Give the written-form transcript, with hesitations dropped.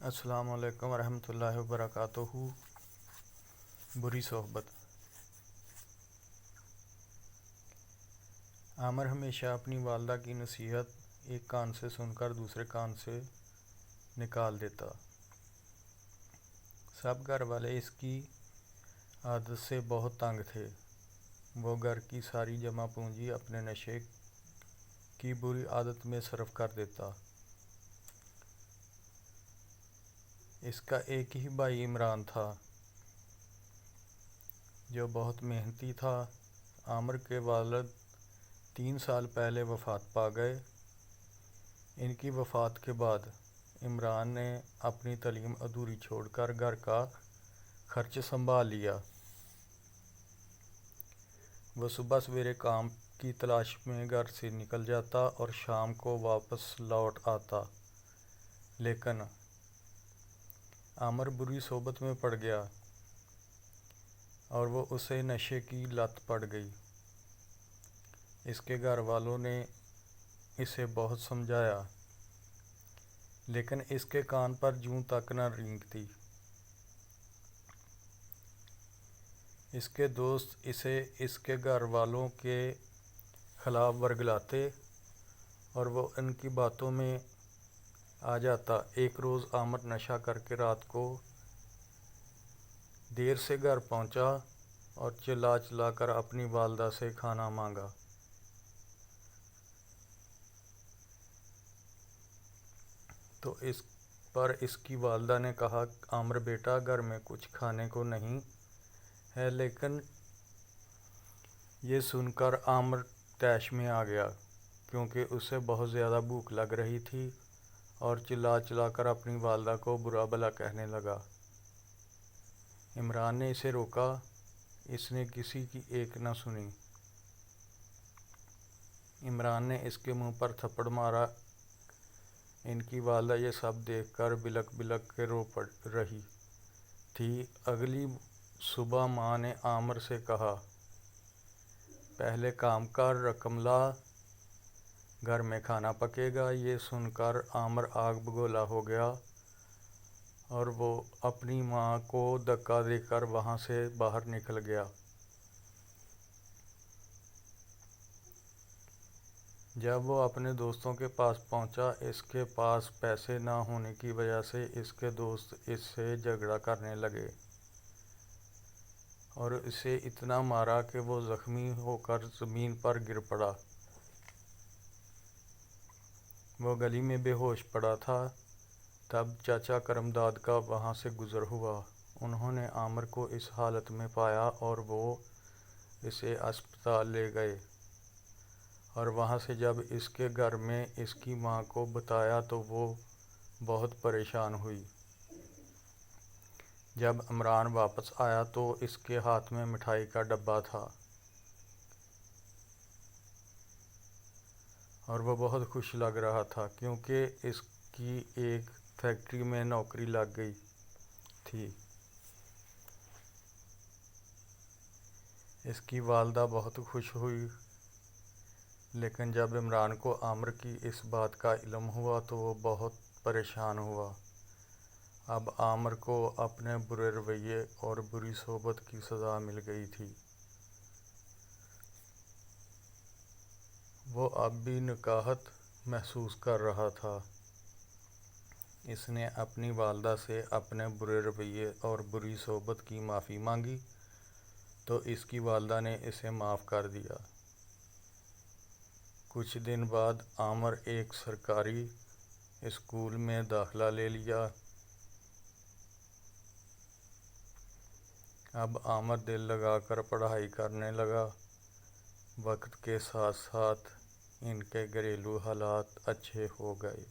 السلام علیکم ورحمۃ اللہ وبرکاتہ۔ بری صحبت۔ عامر ہمیشہ اپنی والدہ کی نصیحت ایک کان سے سن کر دوسرے کان سے نکال دیتا۔ سب گھر والے اس کی عادت سے بہت تنگ تھے۔ وہ گھر کی ساری جمع پونجی اپنے نشے کی بری عادت میں صرف کر دیتا۔ اس کا ایک ہی بھائی عمران تھا جو بہت محنتی تھا۔ عامر کے والد 3 سال پہلے وفات پا گئے۔ ان کی وفات کے بعد عمران نے اپنی تعلیم ادھوری چھوڑ کر گھر کا خرچ سنبھال لیا۔ وہ صبح سویرے کام کی تلاش میں گھر سے نکل جاتا اور شام کو واپس لوٹ آتا، لیکن عامر بری صحبت میں پڑ گیا اور وہ اسے نشے کی لت پڑ گئی۔ اس کے گھر والوں نے اسے بہت سمجھایا، لیکن اس کے کان پر جوں تک نہ رینگتی۔ اس کے دوست اسے اس کے گھر والوں کے خلاف ورگلاتے اور وہ ان کی باتوں میں آ جاتا۔ ایک روز عامر نشہ کر کے رات کو دیر سے گھر پہنچا اور چلا چلا کر اپنی والدہ سے کھانا مانگا۔ تو اس پر اس کی والدہ نے کہا، عامر بیٹا، گھر میں کچھ کھانے کو نہیں ہے۔ لیکن یہ سن کر عامر طیش میں آ گیا، کیونکہ اسے بہت زیادہ بھوک لگ رہی تھی، اور چلا چلا کر اپنی والدہ کو برا بھلا کہنے لگا۔ عمران نے اسے روکا، اس نے کسی کی ایک نہ سنی۔ عمران نے اس کے منہ پر تھپڑ مارا۔ ان کی والدہ یہ سب دیکھ کر بلک بلک کے رو پڑ رہی تھی۔ اگلی صبح ماں نے عامر سے کہا، پہلے کام کر، رقم لا، گھر میں کھانا پکے گا۔ یہ سن کر عامر آگ بگولا ہو گیا اور وہ اپنی ماں کو دھکا دے کر وہاں سے باہر نکل گیا۔ جب وہ اپنے دوستوں کے پاس پہنچا، اس کے پاس پیسے نہ ہونے کی وجہ سے اس کے دوست اس سے جھگڑا کرنے لگے اور اسے اتنا مارا کہ وہ زخمی ہو کر زمین پر گر پڑا۔ وہ گلی میں بے ہوش پڑا تھا۔ تب چاچا کرم داد کا وہاں سے گزر ہوا۔ انہوں نے عامر کو اس حالت میں پایا اور وہ اسے اسپتال لے گئے، اور وہاں سے جب اس کے گھر میں اس کی ماں کو بتایا تو وہ بہت پریشان ہوئی۔ جب عمران واپس آیا تو اس کے ہاتھ میں مٹھائی کا ڈبہ تھا اور وہ بہت خوش لگ رہا تھا، کیونکہ اس کی ایک فیکٹری میں نوکری لگ گئی تھی۔ اس کی والدہ بہت خوش ہوئی، لیکن جب عمران کو عامر کی اس بات کا علم ہوا تو وہ بہت پریشان ہوا۔ اب عامر کو اپنے برے رویے اور بری صحبت کی سزا مل گئی تھی۔ وہ اب بھی نکاہت محسوس کر رہا تھا۔ اس نے اپنی والدہ سے اپنے برے رویے اور بری صحبت کی معافی مانگی تو اس کی والدہ نے اسے معاف کر دیا۔ کچھ دن بعد عامر ایک سرکاری اسکول میں داخلہ لے لیا۔ اب عامر دل لگا کر پڑھائی کرنے لگا۔ وقت کے ساتھ ساتھ ان کے گھریلو حالات اچھے ہو گئے۔